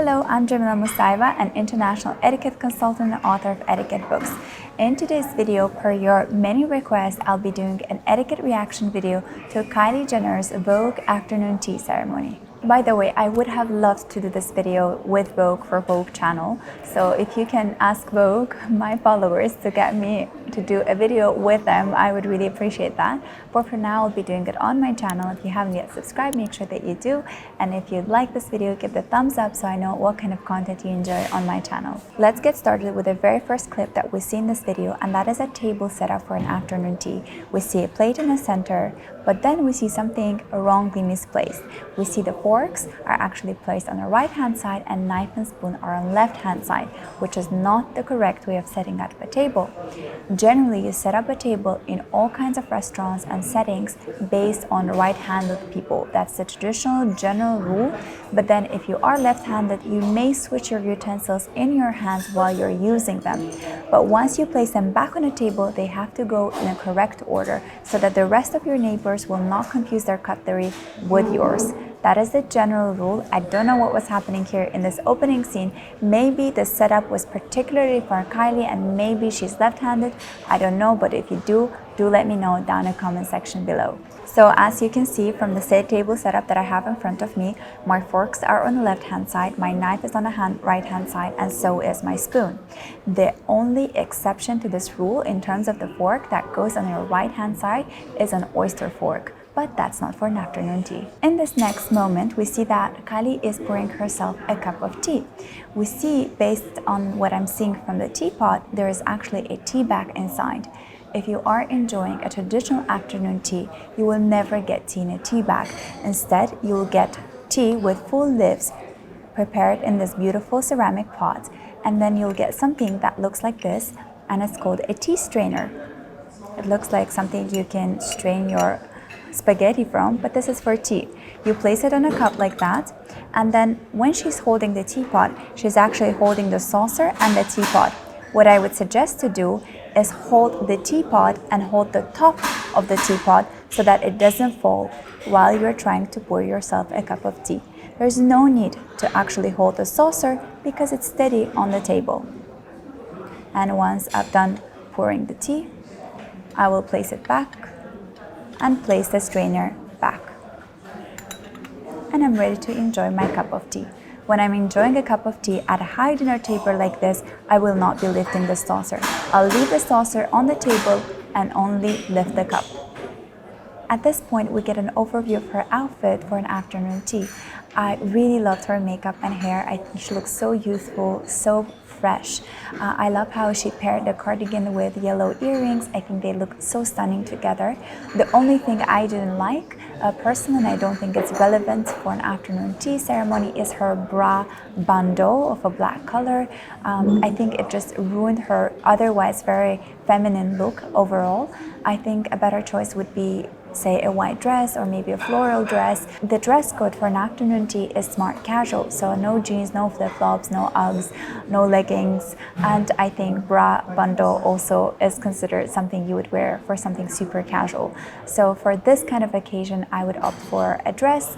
Hello, I'm Jamila Musayeva, an international etiquette consultant and author of Etiquette books. In today's video, per your many requests, I'll be doing an etiquette reaction video to Kylie Jenner's Vogue afternoon tea ceremony. By the way, I would have loved to do this video with Vogue for Vogue channel. So if you can ask Vogue, my followers, to get me to do a video with them, I would really appreciate that. But for now, I'll be doing it on my channel. If you haven't yet subscribed, make sure that you do. And if you like this video, give the thumbs up so I know what kind of content you enjoy on my channel. Let's get started with the very first clip that we see in this video, and that is a table set up for an afternoon tea. We see a plate in the center, but then we see something wrongly misplaced. We see the forks are actually placed on the right hand side and knife and spoon are on left hand side, which is not the correct way of setting up a table. Generally, you set up a table in all kinds of restaurants and settings based on right-handed people. That's the traditional general rule. But then if you are left-handed, you may switch your utensils in your hands while you're using them. But once you place them back on a table, they have to go in a correct order so that the rest of your neighbors will not confuse their cutlery with yours. That is the general rule. I don't know what was happening here in this opening scene. Maybe the setup was particularly for Kylie and maybe she's left-handed. I don't know, but if you do let me know down in the comment section below. So as you can see from the table setup that I have in front of me, my forks are on the left-hand side, my knife is on the right-hand side, and so is my spoon. The only exception to this rule in terms of the fork that goes on your right-hand side is an oyster fork. But that's not for an afternoon tea. In this next moment, we see that Kylie is pouring herself a cup of tea. We see, based on what I'm seeing from the teapot, there is actually a tea bag inside. If you are enjoying a traditional afternoon tea, you will never get tea in a tea bag. Instead, you will get tea with full leaves prepared in this beautiful ceramic pot. And then you'll get something that looks like this, and it's called a tea strainer. It looks like something you can strain your spaghetti from, but this is for tea. You place it on a cup like that, and then when she's holding the teapot, she's actually holding the saucer and the teapot. What I would suggest to do is hold the teapot and hold the top of the teapot so that it doesn't fall while you're trying to pour yourself a cup of tea. There's no need to actually hold the saucer because it's steady on the table. And once I've done pouring the tea, I will place it back and place the strainer back. And I'm ready to enjoy my cup of tea. When I'm enjoying a cup of tea at a high dinner table like this, I will not be lifting the saucer. I'll leave the saucer on the table and only lift the cup. At this point, we get an overview of her outfit for an afternoon tea. I really loved her makeup and hair. I think she looks so youthful, so fresh. I love how she paired the cardigan with yellow earrings. I think they look so stunning together. The only thing I didn't like, personally, and I don't think it's relevant for an afternoon tea ceremony, is her bra bandeau of a black color. I think it just ruined her otherwise very feminine look overall. I think a better choice would be, say, a white dress or maybe a floral dress. The dress code for an afternoon tea is smart casual, so no jeans, no flip-flops, no Uggs, no leggings, and I think bra bandeau also is considered something you would wear for something super casual. So for this kind of occasion, I would opt for a dress,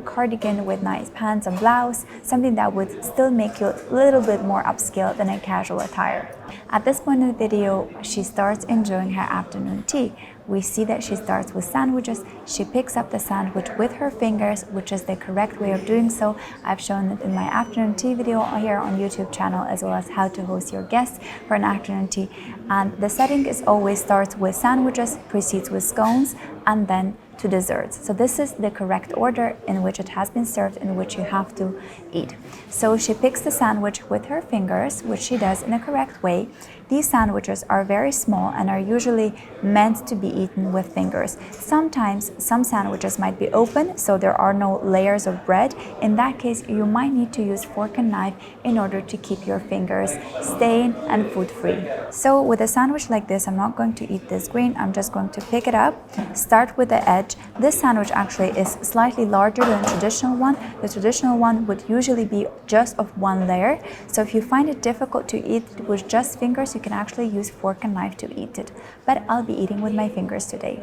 cardigan with nice pants and blouse, something that would still make you a little bit more upscale than a casual attire. At this point in the video, she starts enjoying her afternoon tea. We see that she starts with sandwiches. She picks up the sandwich with her fingers, which is the correct way of doing so. I've shown it in my afternoon tea video here on YouTube channel, as well as how to host your guests for an afternoon tea. And the setting is always starts with sandwiches, proceeds with scones, and then to desserts. So this is the correct order in which it has been served, in which you have to eat. So she picks the sandwich with her fingers, which she does in a correct way. These sandwiches are very small and are usually meant to be eaten with fingers. Sometimes some sandwiches might be open, so there are no layers of bread. In that case, you might need to use fork and knife in order to keep your fingers stain and food free. So with a sandwich like this, I'm not going to eat this green. I'm just going to pick it up, start with the edge. This sandwich actually is slightly larger than the traditional one. The traditional one would usually be just of one layer. So if you find it difficult to eat with just fingers, you can actually use fork and knife to eat it. But I'll be eating with my fingers today.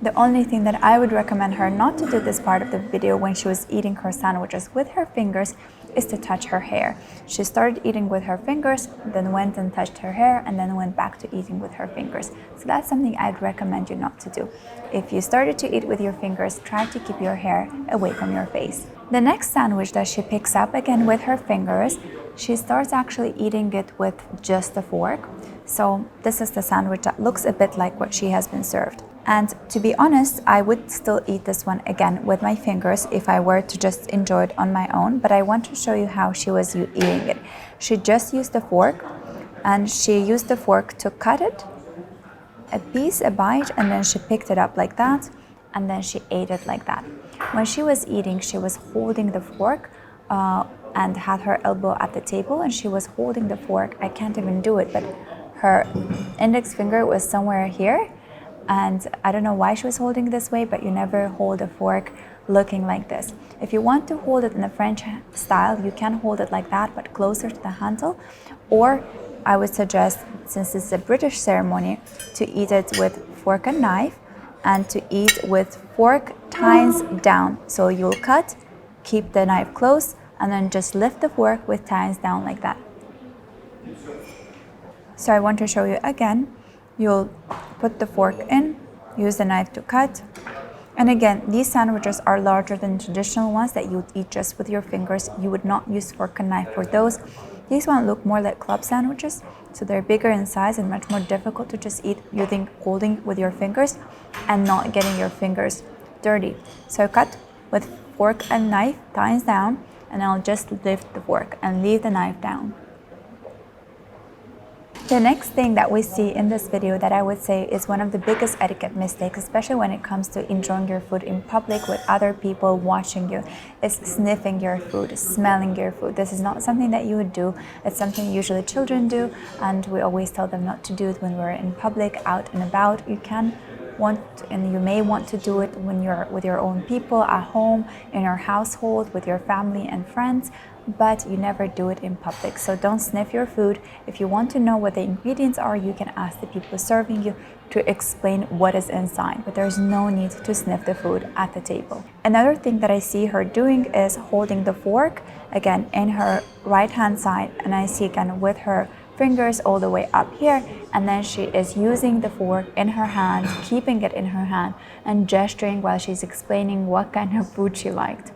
The only thing that I would recommend her not to do this part of the video when she was eating her sandwiches with her fingers is to touch her hair. She started eating with her fingers, then went and touched her hair, and then went back to eating with her fingers. So that's something I'd recommend you not to do. If you started to eat with your fingers, try to keep your hair away from your face. The next sandwich that she picks up, again with her fingers, she starts actually eating it with just a fork. So this is the sandwich that looks a bit like what she has been served. And to be honest, I would still eat this one again with my fingers if I were to just enjoy it on my own, but I want to show you how she was eating it. She just used a fork, and she used the fork to cut it, a piece, a bite, and then she picked it up like that, and then she ate it like that. When she was eating, she was holding the fork and had her elbow at the table, and she was holding the fork. I can't even do it, but her index finger was somewhere here. And I don't know why she was holding this way, but you never hold a fork looking like this. If you want to hold it in the French style, you can hold it like that, but closer to the handle. Or I would suggest, since it's a British ceremony, to eat it with fork and knife, and to eat with fork tines down. So you'll cut, keep the knife close, and then just lift the fork with tines down like that. So I want to show you again. You'll put the fork in, use the knife to cut. And again, these sandwiches are larger than traditional ones that you would eat just with your fingers. You would not use fork and knife for those. These ones look more like club sandwiches, so they're bigger in size and much more difficult to just eat using holding with your fingers and not getting your fingers dirty. So cut with fork and knife, tines down, and I'll just lift the fork and leave the knife down. The next thing that we see in this video that I would say is one of the biggest etiquette mistakes, especially when it comes to enjoying your food in public with other people watching you, is sniffing your food, smelling your food. This is not something that you would do. It's something usually children do, and we always tell them not to do it when we're in public, out and about. You may want to do it when you're with your own people, at home, in your household, with your family and friends, but you never do it in public. So don't sniff your food. If you want to know what the ingredients are, you can ask the people serving you to explain what is inside, but there's no need to sniff the food at the table. Another thing that I see her doing is holding the fork, again, in her right hand side, and I see again with her fingers all the way up here, and then she is using the fork in her hand, keeping it in her hand, and gesturing while she's explaining what kind of food she liked.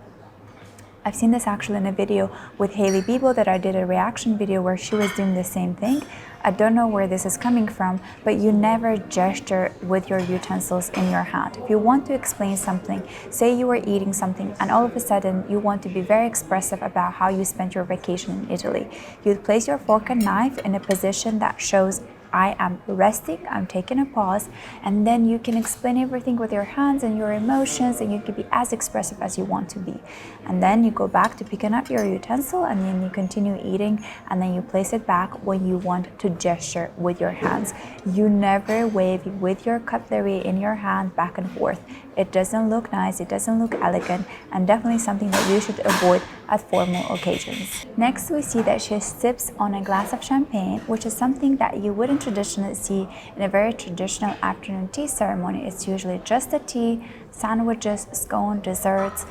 I've seen this actually in a video with Hailey Bieber that I did a reaction video where she was doing the same thing. I don't know where this is coming from, but you never gesture with your utensils in your hand. If you want to explain something, say you were eating something and all of a sudden you want to be very expressive about how you spent your vacation in Italy, you'd place your fork and knife in a position that shows I am resting, I'm taking a pause, and then you can explain everything with your hands and your emotions, and you can be as expressive as you want to be. And then you go back to picking up your utensil, and then you continue eating, and then you place it back when you want to gesture with your hands. You never wave with your cutlery in your hand back and forth. It doesn't look nice, it doesn't look elegant, and definitely something that you should avoid at formal occasions. Next, we see that she sips on a glass of champagne, which is something that you wouldn't traditionally see in a very traditional afternoon tea ceremony. It's usually just a tea, sandwiches, scone, desserts,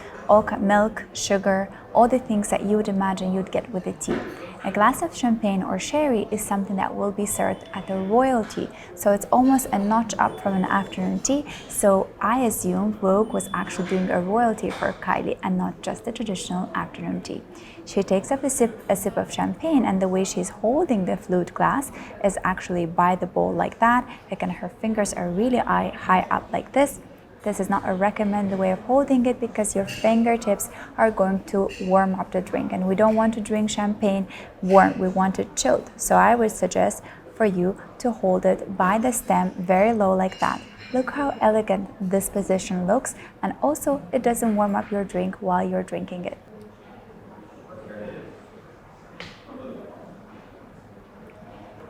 milk, sugar, all the things that you would imagine you'd get with a tea. A glass of champagne or sherry is something that will be served at the royalty, so it's almost a notch up from an afternoon tea. So I assume Vogue was actually doing a royalty for Kylie and not just a traditional afternoon tea. She takes up a sip of champagne, and the way she's holding the flute glass is actually by the bowl like that. Again, her fingers are really high up like this. This is not a recommended way of holding it because your fingertips are going to warm up the drink, and we don't want to drink champagne warm, we want it chilled. So I would suggest for you to hold it by the stem very low like that. Look how elegant this position looks, and also it doesn't warm up your drink while you're drinking it.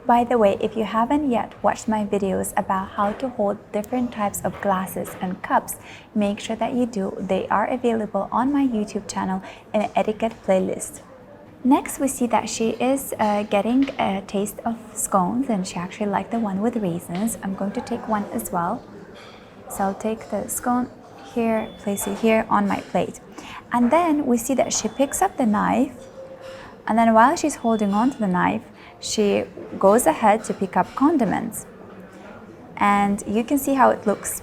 By the way, if you haven't yet watched my videos about how to hold different types of glasses and cups, make sure that you do. They are available on my YouTube channel in an etiquette playlist. Next, we see that she is getting a taste of scones, and she actually liked the one with raisins. I'm going to take one as well. So I'll take the scone here, place it here on my plate. And then we see that she picks up the knife, and then while she's holding on to the knife, she goes ahead to pick up condiments. And you can see how it looks.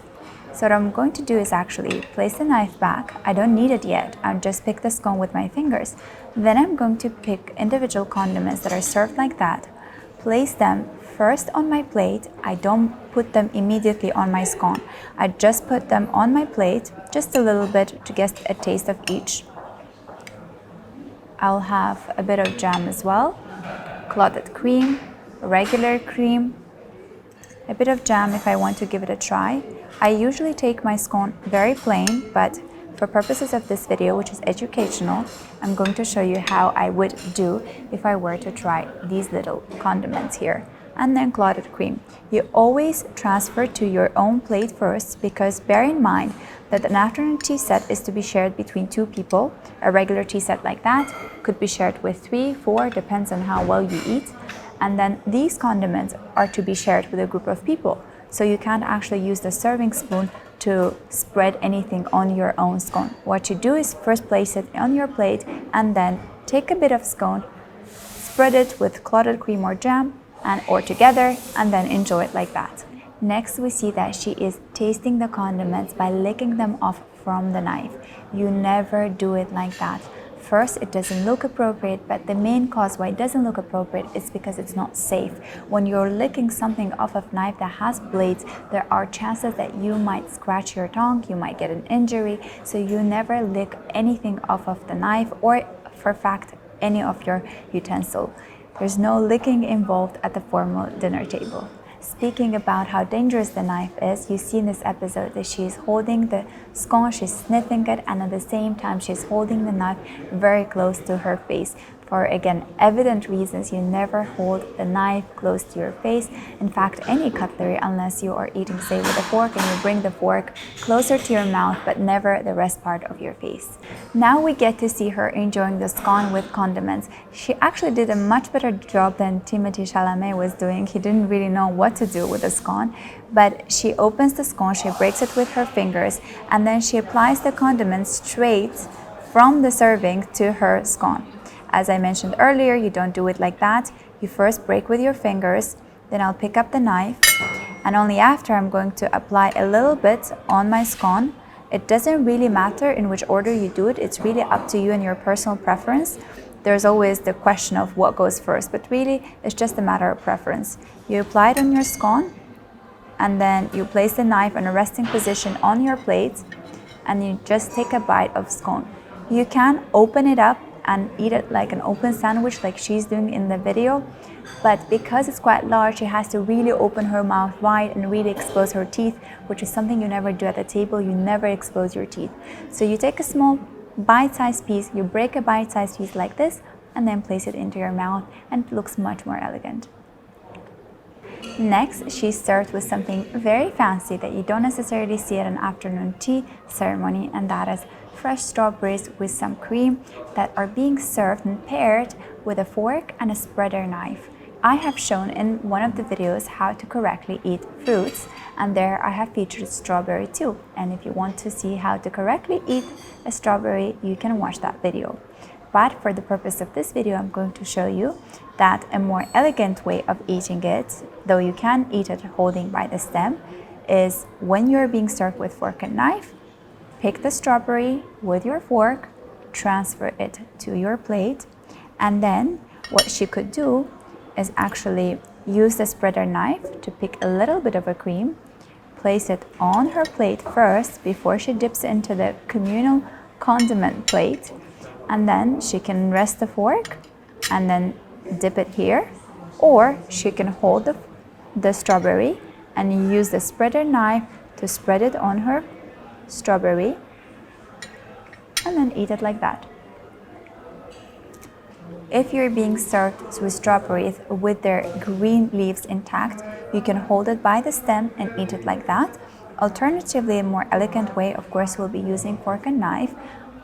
So what I'm going to do is actually place the knife back. I don't need it yet. I'll just pick the scone with my fingers. Then I'm going to pick individual condiments that are served like that, place them first on my plate. I don't put them immediately on my scone. I just put them on my plate, just a little bit to get a taste of each. I'll have a bit of jam as well, clotted cream, regular cream, a bit of jam if I want to give it a try. I usually take my scone very plain, but for purposes of this video, which is educational, I'm going to show you how I would do if I were to try these little condiments here. And then clotted cream. You always transfer to your own plate first, because bear in mind that an afternoon tea set is to be shared between 2 people. A regular tea set like that could be shared with 3, 4, depends on how well you eat. And then these condiments are to be shared with a group of people. So you can't actually use the serving spoon to spread anything on your own scone. What you do is first place it on your plate and then take a bit of scone, spread it with clotted cream or jam or together, and then enjoy it like that. Next, we see that she is tasting the condiments by licking them off from the knife. You never do it like that. First, it doesn't look appropriate, but the main cause why it doesn't look appropriate is because it's not safe. When you're licking something off of a knife that has blades, there are chances that you might scratch your tongue, you might get an injury, so you never lick anything off of the knife or, for fact, any of your utensil. There's no licking involved at the formal dinner table. Speaking about how dangerous the knife is, you see in this episode that she's holding the scone, she's sniffing it, and at the same time she's holding the knife very close to her face. For, again, evident reasons, you never hold the knife close to your face. In fact, any cutlery, unless you are eating, say, with a fork, and you bring the fork closer to your mouth, but never the rest part of your face. Now we get to see her enjoying the scone with condiments. She actually did a much better job than Timothée Chalamet was doing. He didn't really know what to do with the scone, but she opens the scone, she breaks it with her fingers, and then she applies the condiments straight from the serving to her scone. As I mentioned earlier, you don't do it like that. You first break with your fingers, then I'll pick up the knife, and only after I'm going to apply a little bit on my scone. It doesn't really matter in which order you do it. It's really up to you and your personal preference. There's always the question of what goes first, but really it's just a matter of preference. You apply it on your scone, and then you place the knife in a resting position on your plate, and you just take a bite of scone. You can open it up and eat it like an open sandwich like she's doing in the video, but because it's quite large, she has to really open her mouth wide and really expose her teeth, which is something you never do at the table. You never expose your teeth. So you take a small bite-sized piece, you break a bite-sized piece like this, and then place it into your mouth, and it looks much more elegant. Next, she's served with something very fancy that you don't necessarily see at an afternoon tea ceremony, and that is fresh strawberries with some cream that are being served and paired with a fork and a spreader knife. I have shown in one of the videos how to correctly eat fruits, and there I have featured strawberry too. And if you want to see how to correctly eat a strawberry, you can watch that video. But for the purpose of this video, I'm going to show you that a more elegant way of eating it, though you can eat it holding by the stem, is when you're being served with fork and knife, pick the strawberry with your fork, transfer it to your plate, and then what she could do is actually use the spreader knife to pick a little bit of a cream, place it on her plate first before she dips into the communal condiment plate, and then she can rest the fork and then dip it here, or she can hold the strawberry and use the spreader knife to spread it on her strawberry and then eat it like that. If you're being served with strawberries with their green leaves intact, you can hold it by the stem and eat it like that. Alternatively, a more elegant way, of course, will be using fork and knife,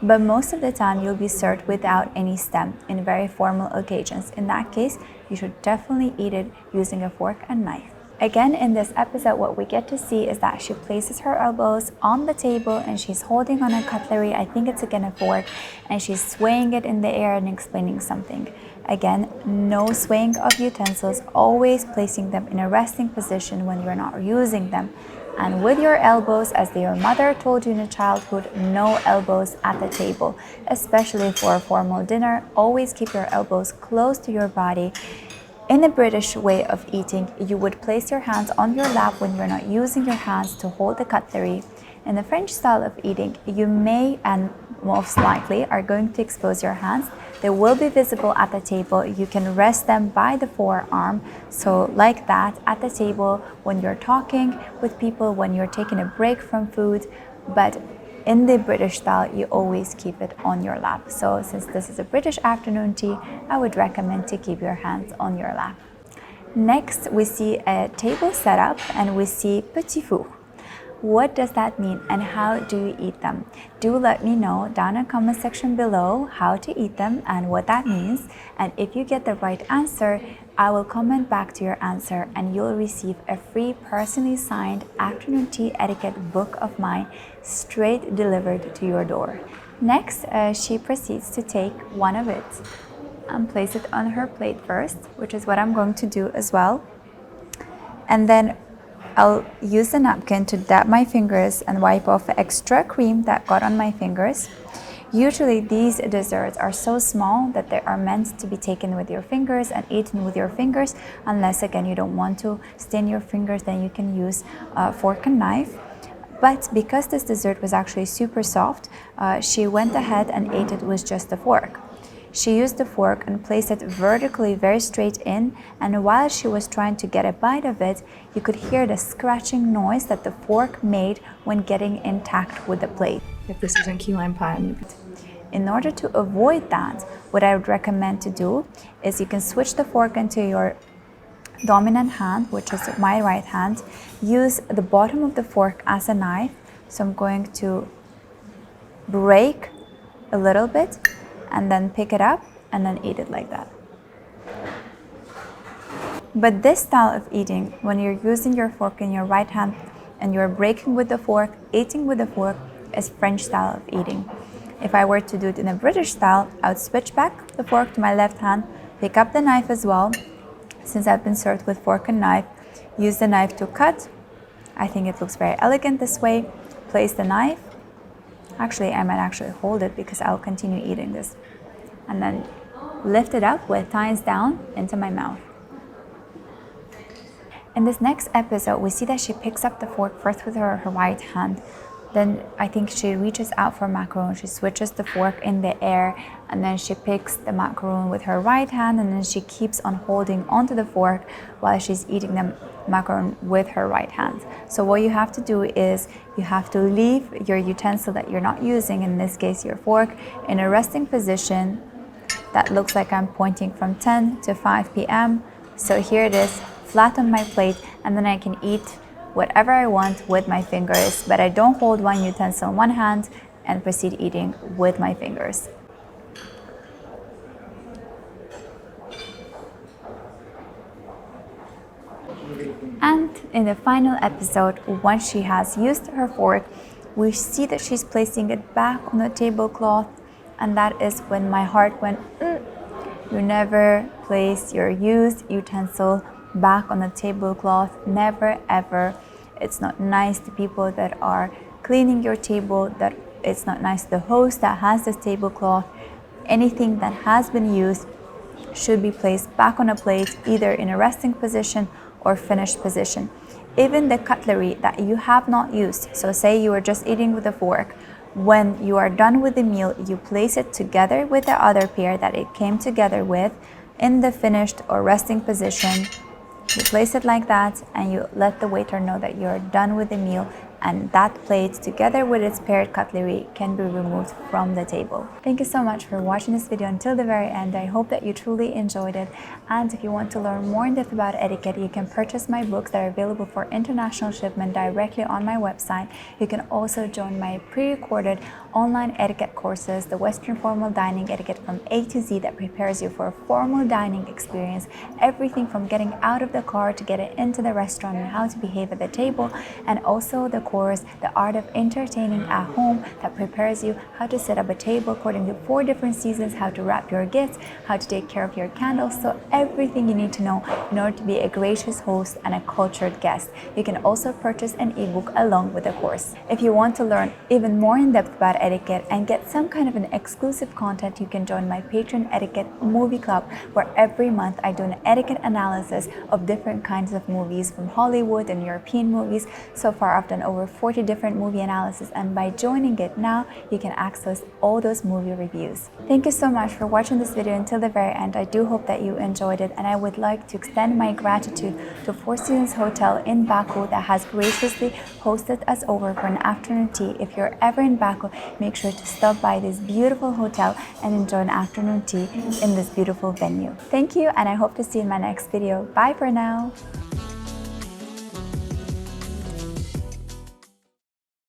but most of the time you'll be served without any stem in very formal occasions. In that case, you should definitely eat it using a fork and knife. Again, in this episode, what we get to see is that she places her elbows on the table and she's holding on a cutlery, I think it's again a fork, and she's swaying it in the air and explaining something. Again, no swaying of utensils, always placing them in a resting position when you're not using them. And with your elbows, as your mother told you in childhood, no elbows at the table, especially for a formal dinner. Always keep your elbows close to your body. In the British way of eating, you would place your hands on your lap when you're not using your hands to hold the cutlery. In the French style of eating, you may and most likely are going to expose your hands. They will be visible at the table. You can rest them by the forearm. So like that at the table when you're talking with people, when you're taking a break from food. But in the British style, you always keep it on your lap. So since this is a British afternoon tea, I would recommend to keep your hands on your lap. Next, we see a table setup and we see petit four. What does that mean and how do you eat them? Do let me know down in the comment section below how to eat them and what that means. And if you get the right answer, I will comment back to your answer and you'll receive a free personally signed afternoon tea etiquette book of mine straight delivered to your door. Next, she proceeds to take one of it and place it on her plate first, which is what I'm going to do as well. And then I'll use a napkin to dab my fingers and wipe off the extra cream that got on my fingers. Usually these desserts are so small that they are meant to be taken with your fingers and eaten with your fingers, unless again you don't want to stain your fingers, then you can use a fork and knife. But because this dessert was actually super soft, she went ahead and ate it with just a fork. She used the fork and placed it vertically very straight in, and while she was trying to get a bite of it, you could hear the scratching noise that the fork made when getting intact with the plate. If this isn't key lime pie, in order to avoid that, what I would recommend to do is you can switch the fork into your dominant hand, which is my right hand. Use the bottom of the fork as a knife. So I'm going to break a little bit and then pick it up and then eat it like that. But this style of eating, when you're using your fork in your right hand and you're breaking with the fork, eating with the fork, is French style of eating. If I were to do it in a British style, I would switch back the fork to my left hand, pick up the knife as well. Since I've been served with fork and knife, use the knife to cut. I think it looks very elegant this way. Place the knife. Actually, I might actually hold it because I'll continue eating this. And then lift it up with tines down into my mouth. In this next episode, we see that she picks up the fork first with her right hand. Then I think she reaches out for macaron. She switches the fork in the air and then she picks the macaron with her right hand, and then she keeps on holding onto the fork while she's eating the macaron with her right hand. So what you have to do is you have to leave your utensil that you're not using, in this case your fork, in a resting position that looks like I'm pointing from 10 to 5 p.m. So here it is, flat on my plate, and then I can eat whatever I want with my fingers, but I don't hold one utensil in one hand and proceed eating with my fingers. And in the final episode, once she has used her fork, we see that she's placing it back on the tablecloth, and that is when my heart went, You never place your used utensil back on the tablecloth, never ever. It's not nice to people that are cleaning your table, that it's not nice to the host that has this tablecloth. Anything that has been used should be placed back on a plate, either in a resting position or finished position. Even the cutlery that you have not used, so say you are just eating with a fork, when you are done with the meal, you place it together with the other pair that it came together with in the finished or resting position. You place it like that and you let the waiter know that you're done with the meal, and that plate together with its paired cutlery can be removed from the table. Thank you so much for watching this video until the very end. I hope that you truly enjoyed it. And if you want to learn more in depth about etiquette, you can purchase my books that are available for international shipment directly on my website. You can also join my pre-recorded online etiquette courses, the Western Formal Dining Etiquette from A to Z, that prepares you for a formal dining experience, everything from getting out of the car to getting into the restaurant and how to behave at the table, and also the course, The Art of Entertaining at Home, that prepares you how to set up a table according to 4 different seasons, how to wrap your gifts, how to take care of your candles, so everything you need to know in order to be a gracious host and a cultured guest. You can also purchase an ebook along with the course. If you want to learn even more in depth about etiquette and get some kind of an exclusive content, you can join my Patreon Etiquette Movie Club, where every month I do an etiquette analysis of different kinds of movies from Hollywood and European movies. So far I've done over 40 different movie analysis, and by joining it now you can access all those movie reviews. Thank you so much for watching this video until the very end. I do hope that you enjoyed it, and I would like to extend my gratitude to Four Seasons Hotel in Baku that has graciously hosted us over for an afternoon tea. If you're ever in Baku, make sure to stop by this beautiful hotel and enjoy an afternoon tea in this beautiful venue. Thank you, and I hope to see you in my next video. Bye for now.